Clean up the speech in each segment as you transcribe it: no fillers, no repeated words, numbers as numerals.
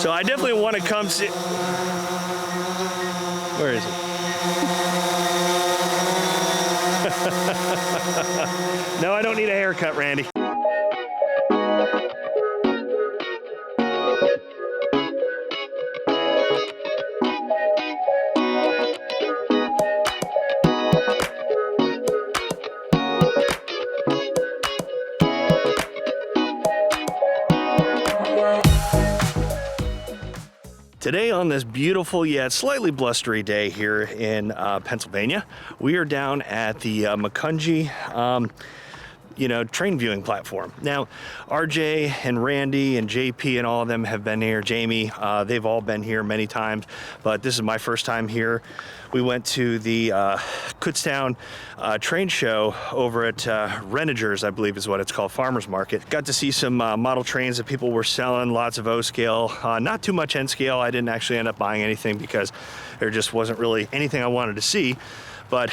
So I definitely want to come see. Where is it? No, I don't need a haircut, Randy. Today on this beautiful yet slightly blustery day here in Pennsylvania, we are down at the Macungie train viewing platform. Now, RJ and Randy and JP and all of them have been here. Jamie, they've all been here many times, but this is my first time here. We went to the Kutztown train show over at Renninger's, I believe is what it's called, Farmers Market. Got to see some model trains that people were selling, lots of O-scale, not too much N-scale. I didn't actually end up buying anything because there just wasn't really anything I wanted to see. But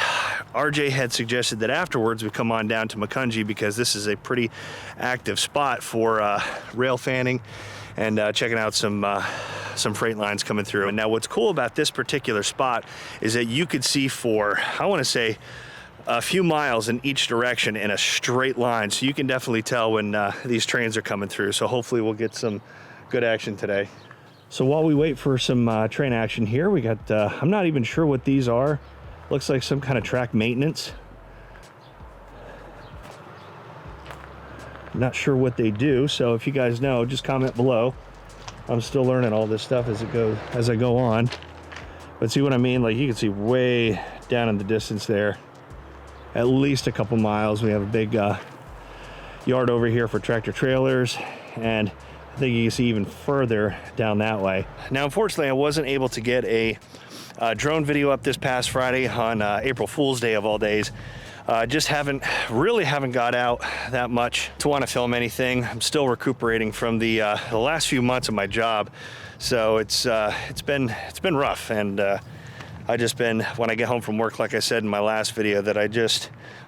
RJ had suggested that afterwards we come on down to Macungie because this is a pretty active spot for rail fanning and checking out some freight lines coming through. And now what's cool about this particular spot is that you could see for, I want to say, a few miles in each direction in a straight line. So you can definitely tell when these trains are coming through. So hopefully we'll get some good action today. So while we wait for some train action here, we got, I'm not even sure what these are. Looks like some kind of track maintenance. Not sure what they do, so if you guys know, just comment below. I'm still learning all this stuff as I go on. But see what I mean? Like you can see way down in the distance there, at least a couple miles. We have a big yard over here for tractor trailers, and I think you can see even further down that way. Now, unfortunately, I wasn't able to get a drone video up this past Friday on April Fool's Day of all days. Just haven't got out that much to want to film anything. I'm still recuperating from the last few months of my job, so it's been rough, and I just been, when I get home from work, like I said in my last video, that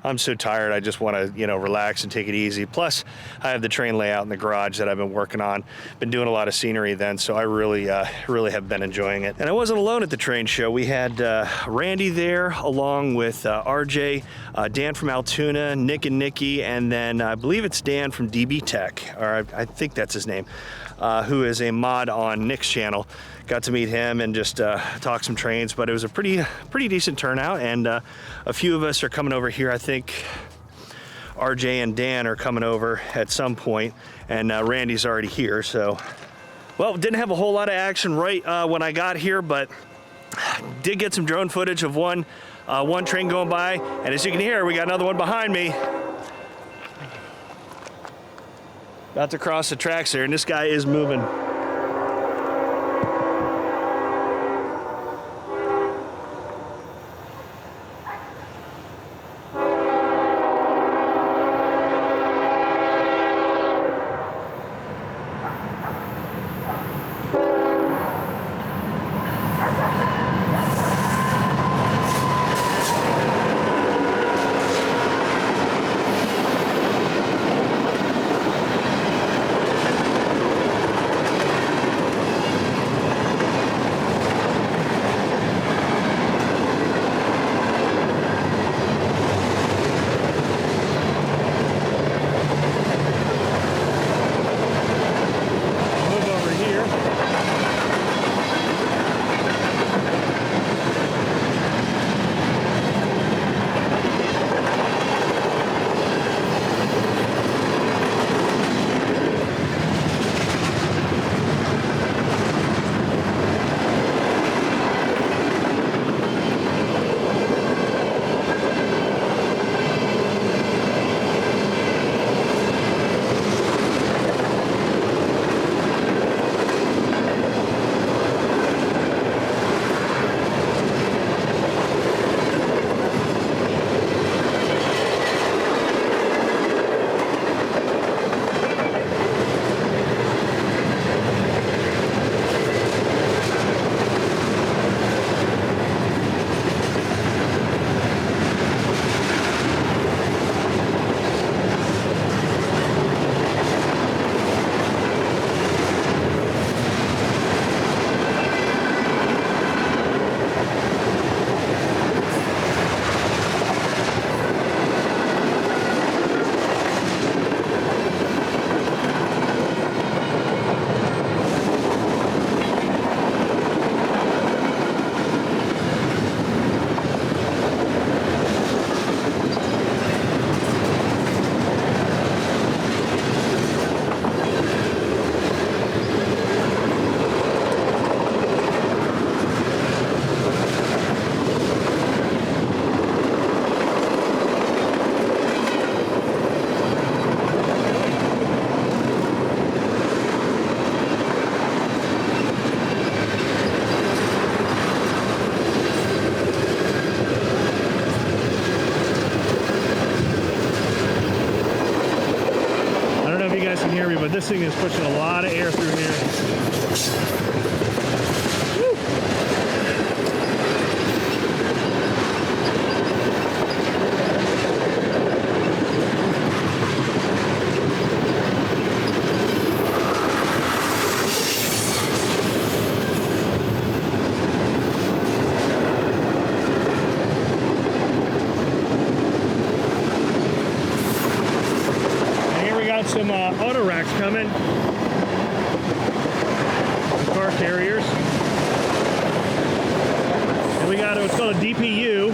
I'm so tired. I just want to relax and take it easy. Plus I have the train layout in the garage that I've been working on. Been doing a lot of scenery then, so I really have been enjoying it. And I wasn't alone at the train show. We had Randy there along with RJ, Dan from Altoona, Nick and Nikki, and then I believe it's Dan from DB Tech, or I think that's his name, who is a mod on Nick's channel. Got to meet him and just talk some trains, but it was a pretty decent turnout, and a few of us are coming over here. I think RJ and Dan are coming over at some point, and Randy's already here. So, well, didn't have a whole lot of action right when I got here, but did get some drone footage of one train going by, and as you can hear, we got another one behind me. About to cross the tracks here, and this guy is moving. but this thing is pushing a lot of air through here. Woo. Some auto racks coming, car carriers, and we got what's called a DPU.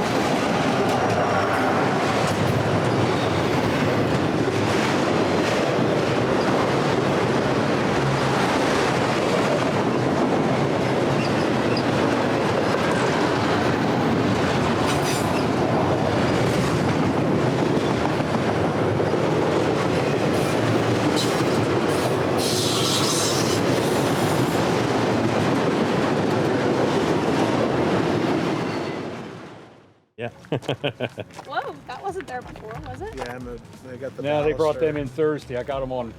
Yeah. Whoa, that wasn't there before, was it? Yeah, and they got the. No, they brought them in Thursday. I got them on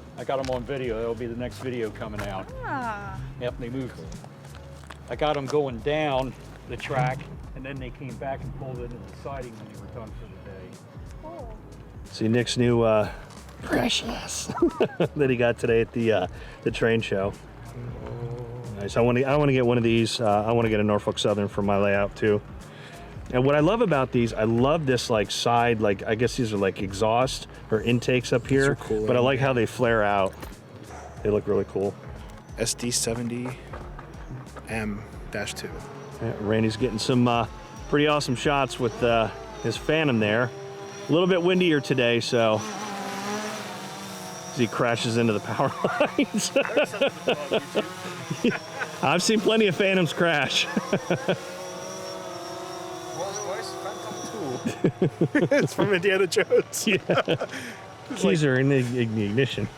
video. That'll be the next video coming out. Ah. Yep, they moved. I got them going down the track, and then they came back and pulled it into the siding when they were done for the day. Cool. See Nick's new Precious that he got today at the train show. Nice. I want to get one of these. I want to get a Norfolk Southern for my layout too. And what I love about these, I love this like side, like I guess these are like exhaust or intakes up here, cool, but I like how they flare out. They look really cool. SD70 M-2. Yeah, Randy's getting some pretty awesome shots with his Phantom there. A little bit windier today, so as he crashes into the power lines. I've seen plenty of Phantoms crash. It's from Indiana Jones. Yeah. Keys are in the ignition.